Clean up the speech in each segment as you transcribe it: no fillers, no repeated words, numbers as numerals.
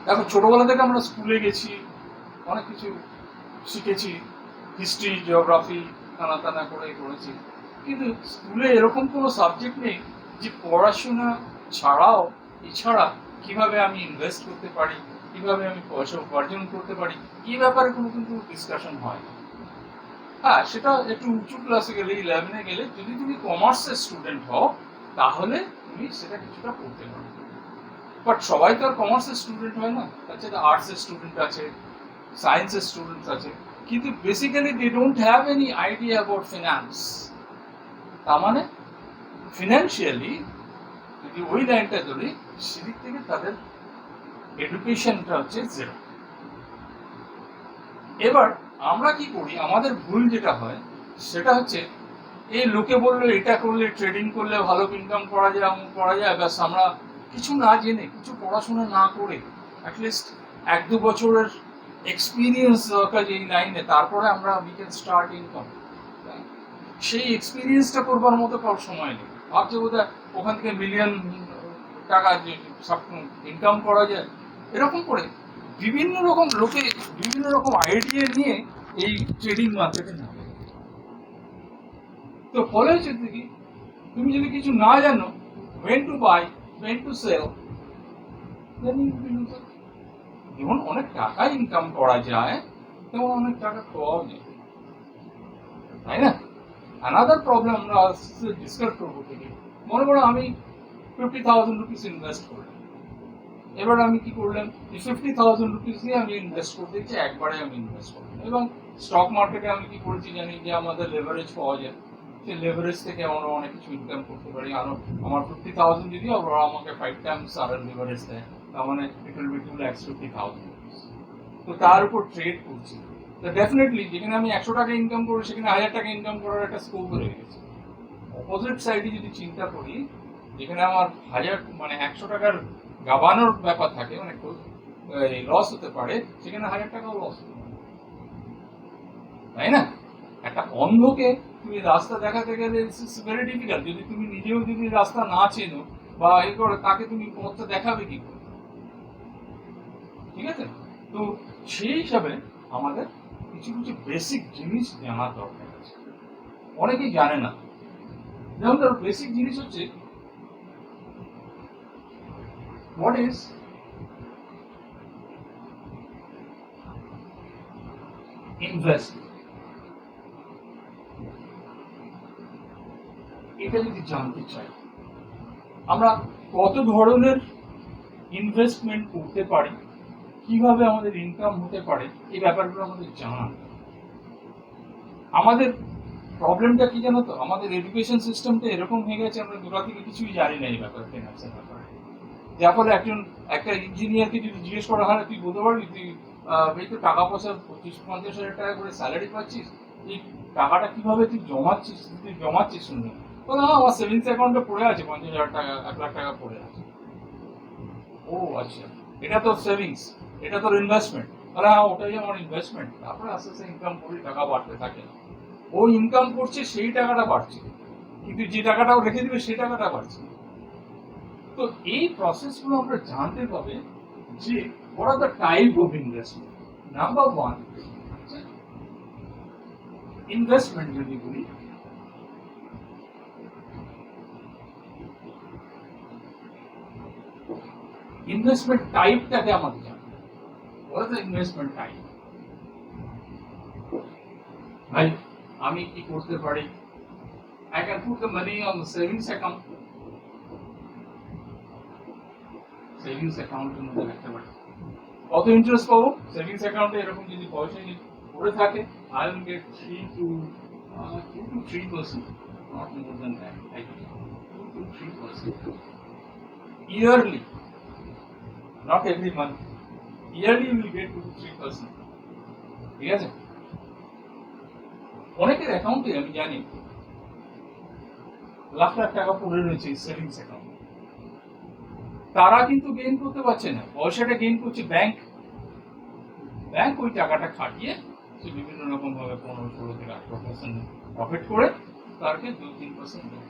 দেখো, ছোটবেলা থেকে আমরা স্কুলে গেছি, অনেক কিছু শিখেছি, হিস্ট্রি, জিওগ্রাফি টানা করে করেছি, কিন্তু স্কুলে এরকম কোনো সাবজেক্ট নেই যে পড়াশোনা ছাড়াও এছাড়া কিভাবে আমি ইনভেস্ট করতে পারি, কিভাবে আমি পয়সা উপার্জন করতে পারি, এই ব্যাপারে কোনো কিন্তু ডিসকাশন হয় না। হ্যাঁ, সেটা একটু উঁচু ক্লাসে গেলে, 11-এ গেলে, যদি তুমি কমার্সের স্টুডেন্ট হও তাহলে তুমি সেটা কিছুটা পড়তে পারো। বাট সবাই তো আর কমার্সের স্টুডেন্ট হয় না, তাছাড়া আর্টসের স্টুডেন্ট আছে, সায়েন্সের স্টুডেন্টস আছে, কিন্তু basically they don't have any idea about finance. তার মানে ফিনান্সিয়ালি যদি ওই লাইনটা ধরি, সেদিক থেকে তাদের এডুকেশনটা হচ্ছে জিরো। এবার আমরা কি করি, আমাদের ভুল যেটা হয় সেটা হচ্ছে, এই লোকে বললো এটা করলে, ট্রেডিং করলে ভালো ইনকাম করা যায়, ব্যাস আমরা কিছু না জেনে, কিছু পড়াশোনা না করে, অ্যাটলিস্ট 1-2 বছরের এক্সপিরিয়েন্স দরকার এই লাইনে, তারপরে আমরা উই ক্যান স্টার্ট ইনকাম। সেই এক্সপিরিয়েন্সটা করবার মতো কারোর সময় নেই। ভাবছে বোধহয় ওখান থেকে মিলিয়ন টাকা ইনকাম করা যায়, এরকম করে বিভিন্ন রকম লোকে বিভিন্ন রকম আইডিয়া নিয়ে এই ট্রেডিং মার্কেটে নামে। তো ফলে হচ্ছে কি, তুমি যদি কিছু না জানো, when to buy, when to sell, then you will lose it. যেমন অনেক টাকা ইনকাম করা যায়, তেমন অনেক টাকা খোয়াও যায়, তাই না? অ্যানাদার প্রবলেম আমরা ডিসকাস করবো থেকে, মনে করো আমি 50,000 রুপিস ইনভেস্ট করলাম। এবার আমি কি করলাম, 50,000 রুপিস দিয়ে আমি ইনভেস্ট করতে চাই, একবারে আমি ইনভেস্ট করলাম। এবং স্টক মার্কেটে আমি কি করেছি জানি, যে আমাদের লেভারেজ পাওয়া যায়, সেই লেভারেজ থেকে আমরা অনেক কিছু ইনকাম করতে পারি। আরো আমার 50,000 যদি ওরা আমাকে 5 টাইমস আর লেভারেজ দেয়, তার মানে ইট উইল বি 2,50,000। তো তার উপর ট্রেড করছি, তো ডেফিনেটলি যেখানে আমি 100 টাকা ইনকাম করি, সেখানে 1000 টাকা ইনকাম করার একটা স্কোপ রয়ে গেছে। অপোজিট সাইডে যদি চিন্তা করি, যেখানে আমার 100 টাকার গাবানোর ব্যাপার থাকে, মানে লস হতে পারে, সেখানে 1000 টাকাও লস হতে পারে, তাই না? একটা অন্ধকে তুমি রাস্তা দেখাতে গেলে ইটস ভেরি ডিফিকাল্ট। যদি তুমি নিজেও যদি রাস্তা না চেনো বা এই করে, তাকে তুমি পথটা দেখাবে কি করে? ঠিক আছে? তো সেই হিসাবে আমাদের কিছু কিছু বেসিক জিনিস জানার দরকার আছে, অনেকেই জানে না। যেমন ধরো, বেসিক জিনিস হচ্ছে, হোয়াট ইজ ইনভেস্টমেন্ট, এটা যদি জানতে চাই, আমরা কত ধরনের ইনভেস্টমেন্ট করতে পারি, কিভাবে আমাদের ইনকাম হতে পারে, এই ব্যাপারগুলো আমাদের জানা। আমাদের প্রবলেমটা কি জানো তো, আমাদের এডুকেশন সিস্টেমটা এরকম হয়ে গেছে, আমরা গোড়া থেকে কিছুই জানি না এই ব্যাপারে, ফিনান্সের ব্যাপারে। যার ফলে একটা ইঞ্জিনিয়ারকে যদি জিজ্ঞেস করা হয়, তুই বলতে পারবি তুই এই তো টাকা পয়সা 25-50 হাজার টাকা করে স্যালারি পাচ্ছিস, এই টাকাটা কিভাবে তুই জমাচ্ছিস শুনবে, বলে হ্যাঁ আমার সেভিংস অ্যাকাউন্টে পড়ে আছে 50,000 টাকা, 1,00,000 টাকা পড়ে আছে। ও আচ্ছা, এটা তোর সেভিংস, এটা তোর ইনভেস্টমেন্ট, তাহলে হ্যাঁ ওটাই আমার ইনভেস্টমেন্ট। তারপরে আস্তে আস্তে ইনকাম করি, টাকা বাড়তে থাকে, ও ইনকাম করছে, সেই টাকাটা বাড়ছে, কিন্তু যে টাকাটা ও রেখে দিবে সেই টাকাটা বাড়ছে। তো এই প্রসেসগুলো আমরা জানতে পাবে যে what are the type of investment. Number one, investment যদি বলি, ইনভেস্টমেন্ট টাইপটাকে আমাদের জানতে হবে। what is the investment type? ভাই, আমি কি করতে পারি, I can put the money on the savings account. Savings অ্যাকাউন্টের মধ্যে রাখতে পারি, কত ইন্টারেস্ট পাবো সেভিংস অ্যাকাউন্টে, এরকম যদি পয়সা পড়ে থাকে, I will get 2 to 3%, not more than that, I think 2 to 3% yearly, not every month, yearly you will get 2 to 3%, ঠিক আছে? অনেকের অ্যাকাউন্টে আমি জানি লাখ লাখ টাকা পড়ে রয়েছে সেভিংস অ্যাকাউন্ট, তারা কিন্তু গেইন করতে পারছে না, পয়সাটা গেইন করছে ব্যাংক। ওই টাকাটা খাটিয়ে সে বিভিন্ন রকম ভাবে 15-16 থেকে 18% প্রফিট করে তারকে 2-3% দেয়।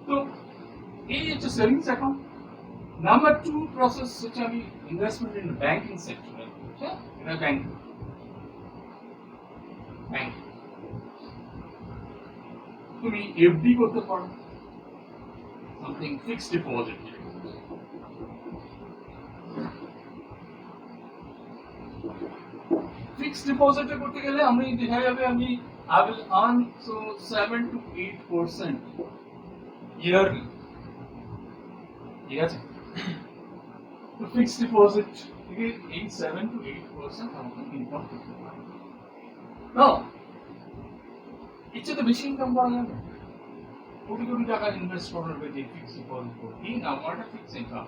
তো এই হচ্ছে সেভিংস অ্যাকাউন্ট। নাম্বার 2 প্রসেস হচ্ছে আমি ইনভেস্টমেন্ট ইন ব্যাংকিং সেক্টরে, এটা ব্যাংক তুমি এফডি করতে পারো, something fixed deposit. Fixed deposit করতে গেলে আমি দেখা যাবে আমি I will earn so 7 to 8% yearly, ঠিক আছে? তো ফিক্সড ডিপোজিট থেকে এই 7 to 8% আমাকে ইনকাম করতে পারে। না, ইচ্ছে তো বেশি ইনকাম করা যাবে, কোটি কোটি টাকা ইনভেস্ট করার যে ফিক্সড ডিপোজিট করতে এই নাম্বারটা ফিক্স ইনকাম,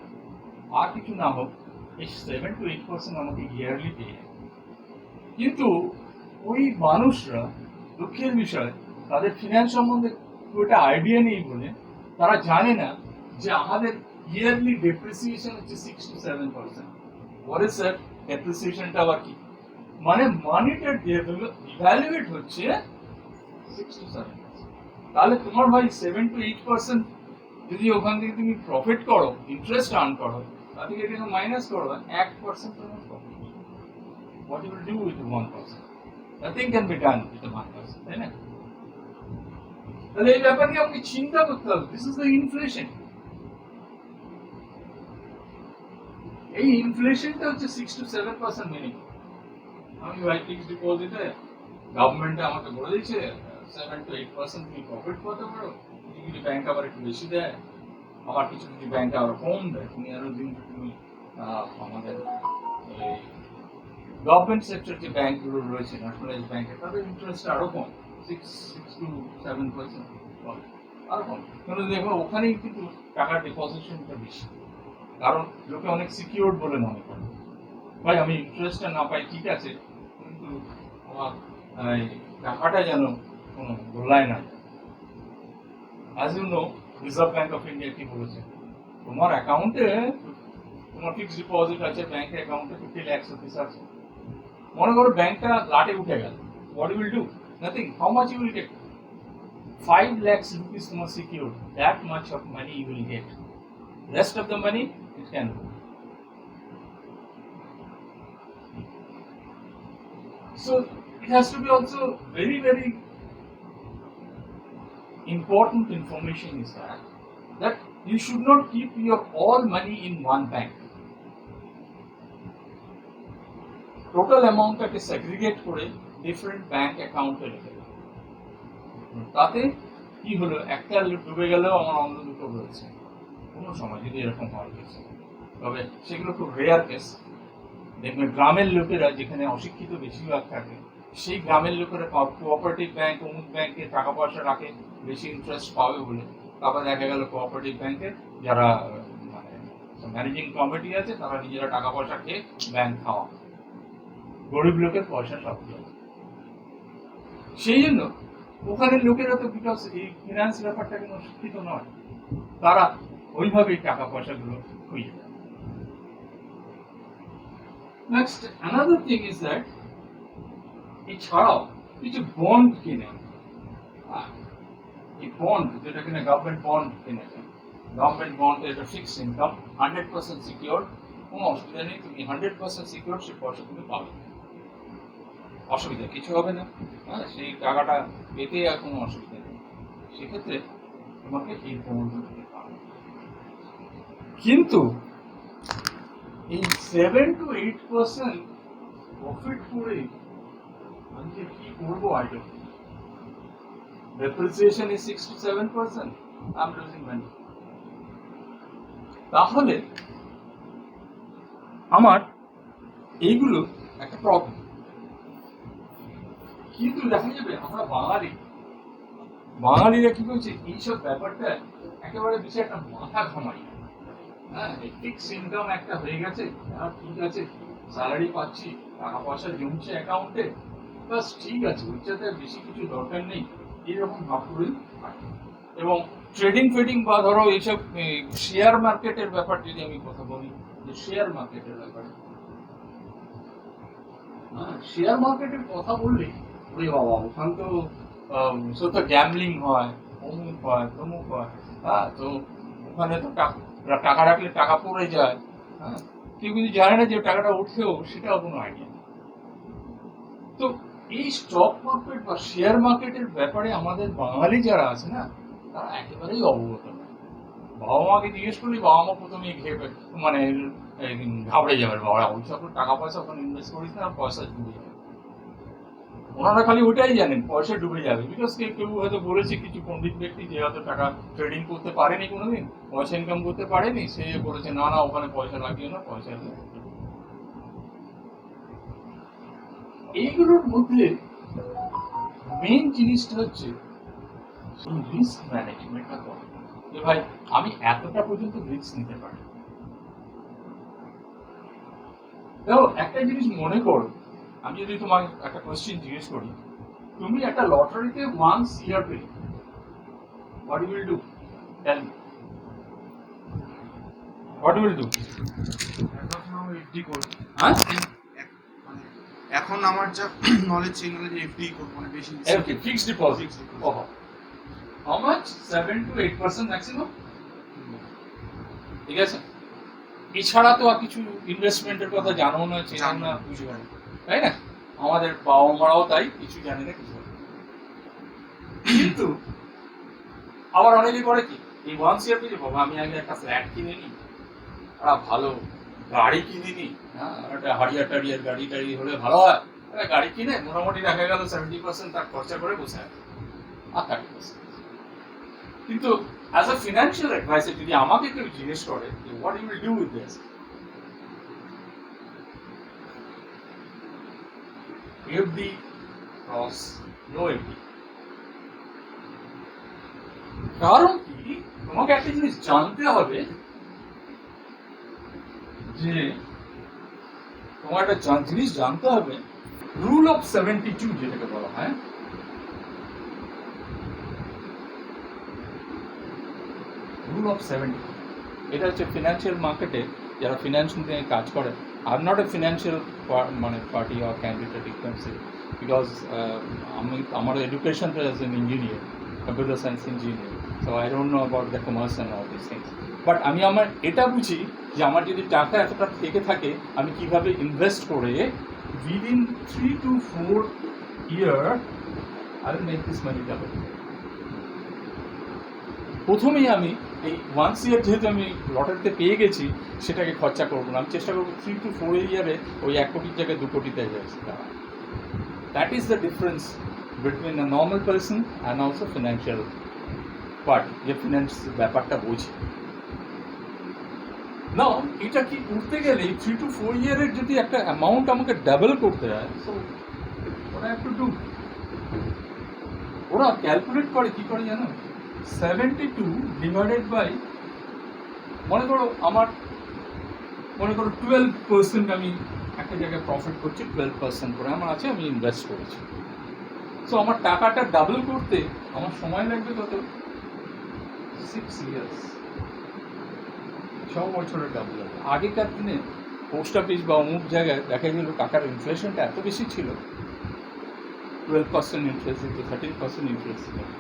আর কিছু না হোক এই 7 to 8% আমাকে ইয়ারলি পেয়ে যাবে। কিন্তু ওই মানুষরা দুঃখের বিষয় তাদের ফিনান্স সম্বন্ধে খুব একটা আইডিয়া নেই বলে তারা জানে না যে আমাদের ইয়ারলি ডেপ্রিসিয়েশন হচ্ছে 6 to 7%। বলে স্যার ডেপ্রিসিয়েশনটা আবার কি? মানে মানিটা ইভ্যালুয়েট হচ্ছে 6 to 7%। তাহলে তোমার ভাই 7 to 8% যদি ওখান থেকে তুমি প্রফিট করো, ইন্টারেস্ট আর্ন করো, তা থেকে এটাকে মাইনাস করো 1% তোমার profit. What you will do with 1%? Nothing can be done with the 1%, তাই না? তাহলে এই ব্যাপারে আমাকে চিন্তা করতে হবে। This is the inflation. এই ইনফ্লেশনটা হচ্ছে 6 to 7% মিনিমাম। আমি ভাই ফিক্সড ডিপোজিটে গভর্নমেন্ট আমাকে বলে দিচ্ছে 7 to 8% তুমি প্রফিট করতে পারো, যদি ব্যাংক আবার একটু বেশি দেয়, আবার কিছু কিছু ব্যাংক আবার কম দেয়। তুমি আরো দিন তুমি আমাদের গভর্নমেন্ট সেক্টর যে ব্যাংকগুলো রয়েছে, ন্যাশনালাইজ ব্যাংকে, তাদের ইন্টারেস্ট আরো কম, 6 to 7% আরো কম। কারণ দেখো ওখানেই কিন্তু টাকার ডিপোজিশনটা বেশি, কারণ লোকে অনেক সিকিউরড বলে মনে করে। ভাই আমি ইন্টারেস্টটা না পাই ঠিক আছে, কিন্তু আমার টাকাটা যেন কোনো গোল্লায় না যায়। As you know, Reserve Bank of India কি বলেছে, তোমার অ্যাকাউন্টে তোমার ফিক্সড ডিপোজিট আছে ব্যাংক অ্যাকাউন্টে 50 lakhs রুপিস আছে, মনে করো ব্যাংকটা লাটে উঠে গেল, what you will do? Nothing. How much you will get? 5 lakhs rupees তোমার secure, that much of money you will get. Rest of the money it can go. So it has to be also very very important information is that you should not keep your all money in one bank. Total অ্যামাউন্টটাকে segregate করে different bank অ্যাকাউন্টে রেখে দেবে। তাতে কি হলো, একটা ডুবে গেলেও আমার অন্য দুটো রয়েছে কোনো সময় যদি এরকম হয় গেছে। তবে সেগুলো খুব রেয়ার কেস। দেখবে গ্রামের লোকেরা যেখানে অশিক্ষিত বেশিরভাগ থাকে, সেই গ্রামের লোকেরা কোঅপারেটিভ ব্যাংক অমুক ব্যাংকে টাকা পয়সা রাখে বেশি ইন্টারেস্ট পাবে বলে। তারপর দেখা গেল কোঅপারেটিভ ব্যাংকের যারা মানে ম্যানেজিং কমিটি আছে তারা নিজেরা টাকা পয়সা খেয়ে ব্যাংক খাওয়া, গরিব লোকের পয়সা সব। সেই জন্য ওখানের লোকেরা তো বিকজ এই ফিনান্স ব্যাপারটা কোনো শিক্ষিত নয়, তারা ওইভাবেই টাকা পয়সাগুলো খুঁজে দেয়। Next another thing is that এছাড়াও কিছু বন্ড কিনে, এই বন্ড যেটা কিনা গভর্নমেন্ট বন্ড কিনেছে, গভর্নমেন্ট বন্ড এটা ফিক্সড ইনকাম, 100% সিকিউর, কোনো অসুবিধা নেই, তুমি 100% সিকিউর সে পয়সা তুমি পাবে, অসুবিধা কিছু হবে না। হ্যাঁ, সেই টাকাটা পেতে আর কোনো অসুবিধা নেই। সেক্ষেত্রে তোমাকে এই বন্ড দিতে পারবে। কিন্তু এই 7 to 8% প্রফিট করে আমি যে কি করবো I don't know. Depreciation is 6 to 7%. I'm losing money. তাহলে আমার এইগুলো একটা প্রবলেম। কিন্তু দেখা যাবে আমরা বাঙালিরা কি করছে, এইসব ব্যাপারটা একেবারে বেশি একটা মাথা ঘামাই। হ্যাঁ, ফিক্স ইনকাম একটা হয়ে গেছে, ঠিক আছে, স্যালারি পাচ্ছি, টাকা পয়সা জমছে অ্যাকাউন্টে, বাস ঠিক আছে, ওইটাতে বেশি কিছু দরকার নেই, এইরকম ভাব করেই। এবং ট্রেডিং ফেডিং বা ধরো এইসব শেয়ার মার্কেটের ব্যাপার যদি আমি কথা বলি, যে শেয়ার মার্কেটের ব্যাপারে, শেয়ার মার্কেটের কথা বললে ওরে বাবা ওখান তো গ্যামলিং হয়, অমুক হয় তমুক হয়। হ্যাঁ, তো ওখানে তো টাকা রাখলে টাকা পড়ে যায়, হ্যাঁ, কেউ কিন্তু জানে না যে টাকাটা উঠেও সেটাও কোনো আইডিয়া নেই। তো এই স্টক মার্কেট বা শেয়ার মার্কেটের ব্যাপারে আমাদের বাঙালি যারা আছে না, তারা একেবারেই অবগত নয়। বাবা মাকে জিজ্ঞেস করলে বাবা মা প্রথমে মানে ঘাবড়ে যাবে, বাবা ওই সব টাকা পয়সা ওখানে ইনভেস্ট করিস না, পয়সা ডুবে যাবে। ওনারা খালি ওটাই জানেন পয়সা ডুবে যাবে, বিকজ কেউ হয়তো বলেছে কিছু পণ্ডিত ব্যক্তি যে হয়তো টাকা ট্রেডিং করতে পারেনি কোনোদিন, পয়সা ইনকাম করতে পারেনি, সে বলেছে না না ওখানে পয়সা লাগিও না, পয়সা এইগুলোর মধ্যে মেন জিনিসটা হচ্ছে রিস্ক ম্যানেজমেন্টটা করা, যে ভাই আমি এতটা পর্যন্ত রিস্ক নিতে পারি। দেখো একটা জিনিস মনে করো, আমি যদি তোমাকে একটা কোয়েশ্চেন জিজ্ঞেস করি, তুমি একটা লটারিতে ওয়ান্স ইয়ার পেলে, what you will do? Tell me. What you will do? FD করব। হ্যাঁ, এখন আমার যা নলেজ সেই নলেজ এফডি করব, মানে বেশি okay, fixed deposit. Oh. How much? 7 to 8% maximum. ঠিক আছে, এছাড়া তো আর কিছু ইনভেস্টমেন্টের কথা জানো না, চেনো না, বুঝবে না, তাই না? আমাদের বাবা মারাও তাই, কিছু জানে না, কিছু জানে না। কিন্তু আবার অনেকে করে কি, এই ওয়ান্স ইয়ার পেলে বাবা আমি আগে একটা ফ্ল্যাট কিনে নিই, একটা ভালো গাড়ি কিনে নিই, হ্যাঁ, একটা হারিয়ার টারিয়ার গাড়ি টাড়ি হলে ভালো হয়, একটা গাড়ি কিনে মোটামুটি দেখা গেল 70% তার খরচা করে বসে আছে, আর 30%। কিন্তু অ্যাজ আ ফিনান্সিয়াল অ্যাডভাইসার যদি আমাকে কেউ জিজ্ঞেস করে what you will do with this, FD cross no FD. কারণ কি, তোমাকে একটা জিনিস জানতে হবে, যে তোমার একটা জিনিস জানতে হবে, রুল অফ 72 যেটাকে বলা হয়, রুল অফ 70। এটা হচ্ছে ফিনান্সিয়াল মার্কেটে যারা ফিনান্স নিয়ে কাজ করে, I am not a financial মানে পার্টি অর ক্যান্ডিডেট ইকুয়েন্সি, বিকজ আমি আমার এডুকেশনটা as an engineer, computer science engineer, so I don't know about the commerce and all this things, but আমি আমার এটা বুঝি যে আমার যদি টাকা এতটা থেকে থাকে আমি কিভাবে ইনভেস্ট করে within 3 to 4 year I will make this money double. প্রথমেই আমি এই ওয়ান্স ইয়ার যেহেতু আমি লটারিতে পেয়ে গেছি, সেটাকে খরচা করবো না, আমি চেষ্টা করবো 3 to 4 ইয়ারে ওই 1 কোটির জায়গায় 2 কোটিতে যাচ্ছে। That is the difference between a normal person and also financial party, যে ফিনান্স ব্যাপারটা বোঝে না। এটা কি করতে গেলে 3 to 4 ইয়ারের যদি একটা অ্যামাউন্ট আমাকে ডাবল করতে হয়, সো ওরা একটু ওরা ক্যালকুলেট করে কি করে জানো, 72 ডিভাইডেড বাই, মনে করো 12% আমি একটা জায়গায় প্রফিট করছি, 12% করে আমার আছে, আমি ইনভেস্ট করেছি, সো আমার টাকাটা ডাবল করতে আমার সময় লাগবে কত, 6 ইয়ার্স, 6 বছরের ডাবল হবে। আগেকার দিনে পোস্ট অফিস বা অমুক জায়গায় দেখা গেল টাকার ইনফ্লেশনটা এত বেশি ছিল, 12% ইন্টারেস্ট দিত, 13% ইন্টারেস্ট দিত,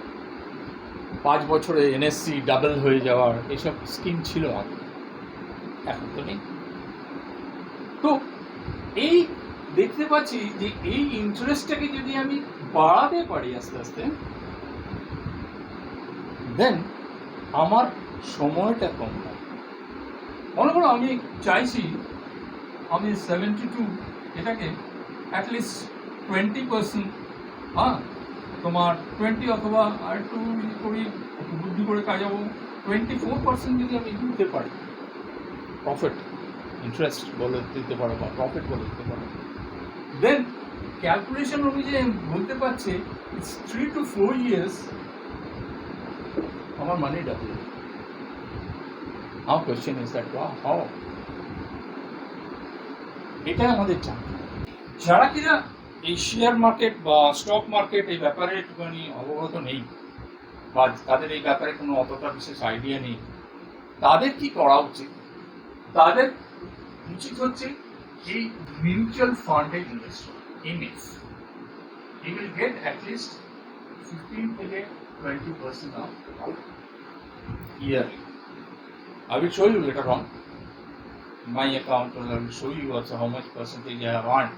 5 বছরে এনএসসি ডাবল হয়ে যাওয়ার এসব স্কিম ছিল আগে, এখন তো নেই। তো এই দেখতে পাচ্ছি যে এই ইন্টারেস্টটাকে যদি আমি বাড়াতে পারি আস্তে আস্তে, দেন আমার সময়টা কম হয়। মনে করো আমি চাইছি আমি 72 এটাকে অ্যাটলিস্ট 20%, হ্যাঁ তোমার 20 অথবা আর একটু করি, একটু বুদ্ধি করে কাজাবো, 24% যদি আমি দিতে পারি প্রফিট, ইন্টারেস্ট বলে দিতে পারো বা প্রফিট বলে দিতে পারো, দেন ক্যালকুলেশন অনুযায়ী বলতে পারছে ইটস 3 to 4 years আমার মানি double. Our question is that how? এটা আমাদের জানতে হবে। যারা কিনা এই শেয়ার মার্কেট বা স্টক মার্কেট এই ব্যাপারে একটুখানি অবগত নেই, বা তাদের এই ব্যাপারে কোনো অতটা বিশেষ আইডিয়া নেই, তাদের কি করা উচিত? তাদের উচিত হচ্ছে এই মিউচুয়াল ফান্ডে ইনভেস্ট করা, MF. You will get at least 15 থেকে 20% of yearly. I will show you later on my account, and I will show you also how much percentage I have earned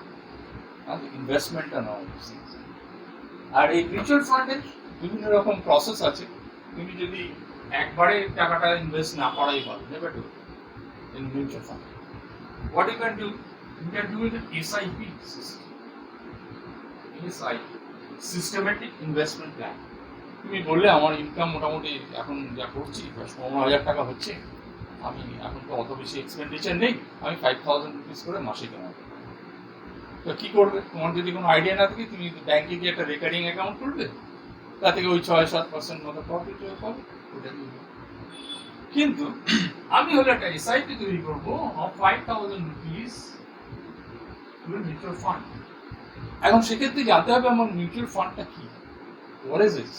and the investment and all these things. আর এই mutual ফান্ডের বিভিন্ন রকম process আছে। তুমি যদি একবারে টাকাটা invest না করাই ভালো, never do in mutual fund. What you can do, you can do it SIP system, SIP systematic investment plan. তুমি বললে আমার ইনকাম মোটামুটি এখন যা করছি 15,000 টাকা হচ্ছে, আমি এখন তো অত বেশি এক্সপেন্ডিচার নেই, আমি 5,000 রুপিস করে মাসে কামাবো। তো কি করবে, তোমার যদি কোনো আইডিয়া না থাকে, তুমি ব্যাংকে গিয়ে একটা রেকারিং অ্যাকাউন্ট করবে, তা থেকে ওই 6-7% মতো প্রফিট পাবে, ওটা দিয়ে দেবে। কিন্তু আমি হলে একটা SIP তৈরি করবো অফ 5,000 রুপিস মিউচুয়াল ফান্ড। এখন সেক্ষেত্রে জানতে হবে আমার মিউচুয়াল ফান্ডটা কি, হোয়াট ইজ ইট।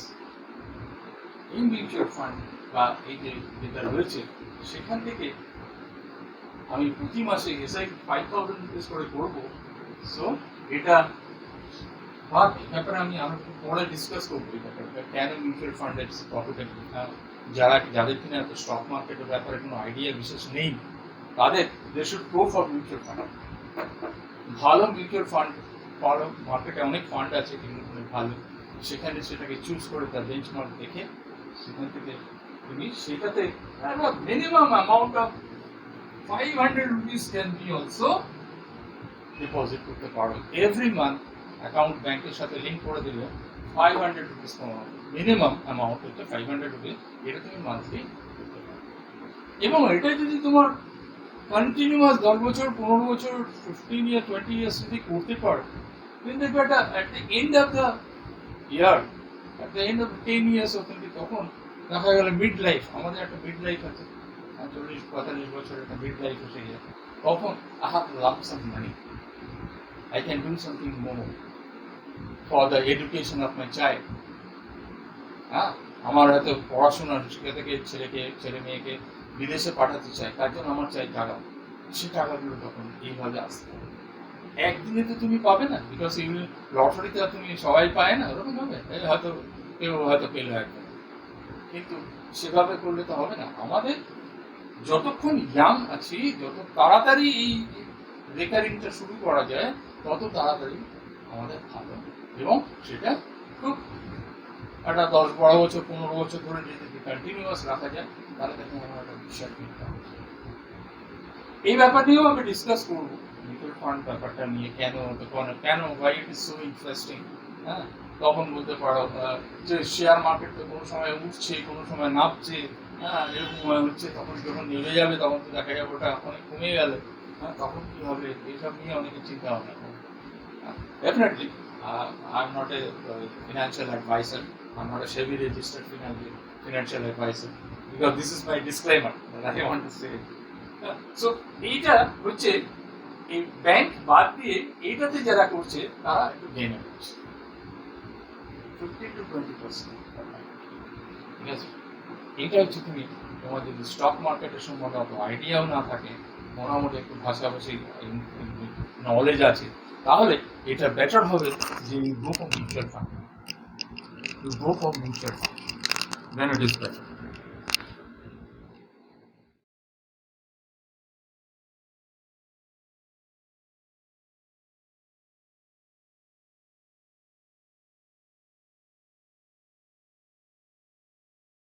এই মিউচুয়াল ফান্ড বা এই যে যেটা রয়েছে সেখান থেকে আমি প্রতি মাসে SIP 5,000 রুপিস করে করবো। সো এটা ব্যাপারে আমি আরো পরে ডিসকাস করবো, এই ব্যাপারটা কেন মিউচুয়াল ফান্ডের প্রফিটেবল। যাদের কিনা স্টক মার্কেটের ব্যাপারে কোনো আইডিয়া বিশেষ নেই, তাদের they should go for mutual fund. ভালো মিউচুয়াল ফান্ড, ভালো মার্কেটে অনেক ফান্ড আছে যেগুলো ভালো, সেখানে সেটাকে চুজ করে তার বেঞ্চমার্ক দেখে সেখান থেকে তুমি সেটাতে minimum amount of 500 rupees can be also deposit করতে পারো এভরি মান্থ। অ্যাকাউন্ট ব্যাংকের সাথে লিঙ্ক করে দিলে 500 রুপিস মিনিমাম অ্যামাউন্ট হচ্ছে 500 রুপিস, এটা তুমি মান্থলি করতে পারো। এবং এটা যদি তোমার কন্টিনিউয়াস 10 বছর 15 বছর 15 ইয়ার 20 ইয়ার্স যদি করতে পারো, then দেখবে একটা at the end of the year, at the end of 10 years অবধি তখন দেখা গেল মিড লাইফ, আমাদের একটা মিড লাইফ আছে 40-45 বছর একটা মিড লাইফ এসে যায়, তখন I have lump sum money, I can do something more for the education of my child. হ্যাঁ, আমার হয়তো পড়াশোনা শিক্ষা থেকে ছেলে মেয়েকে বিদেশে পাঠাতে চাই, তার জন্য আমার চাই টাকা, সে টাকাগুলো তখন এইভাবে আসতে হবে। একদিনে তো তুমি পাবে না, বিকজ এই লটারিতে তুমি সবাই পায় না ওরকম ভাবে, হয়তো কেউ হয়তো পেলো একদিন, কিন্তু সেভাবে করলে তো হবে না। আমাদের যতক্ষণ ইয়াং আছি, যত তাড়াতাড়ি এই রেকারিংটা শুরু করা যায় তত তাড়াতাড়ি আমাদের ভালো, এবং সেটা খুব একটা 10-12 বছর 15 বছর ধরে যদি কন্টিনিউয়াস রাখা যায়, তাহলে দেখুন আমার একটা বিশাল ইনকাম। এই ব্যাপার নিয়েও আমি ডিসকাস করবো, মিউচুয়াল ফান্ড ব্যাপারটা নিয়ে কেন why it is so interesting. হ্যাঁ, তখন বলতে পারো যে শেয়ার মার্কেট তো কোনো সময় উঠছে, কোনো সময় নামছে, হ্যাঁ এরকম হচ্ছে, তখন যখন নেমে যাবে তখন তো দেখা যাবে ওটা অনেক কমে গেল, হ্যাঁ তখন কি হবে, এইসব নিয়ে অনেকে চিন্তা ভাবনা করে। Definitely I am not a financial adviser, I am not A SEBI registered financial advisor, because this is my disclaimer that I want to say. So এইটা হচ্ছে এই ব্যাংক বাদ দিয়ে এইটাতে যারা করছে তারা একটু গেইন করছে 15-20%। ঠিক আছে, এইটা হচ্ছে তুমি তোমার যদি স্টক মার্কেটের সম্বন্ধে অত আইডিয়াও না থাকে, মোটামুটি একটু ভাষাভাষী নলেজ আছে, তাহলে এটা বেটার হবে যে go for mutual fund, then it is better.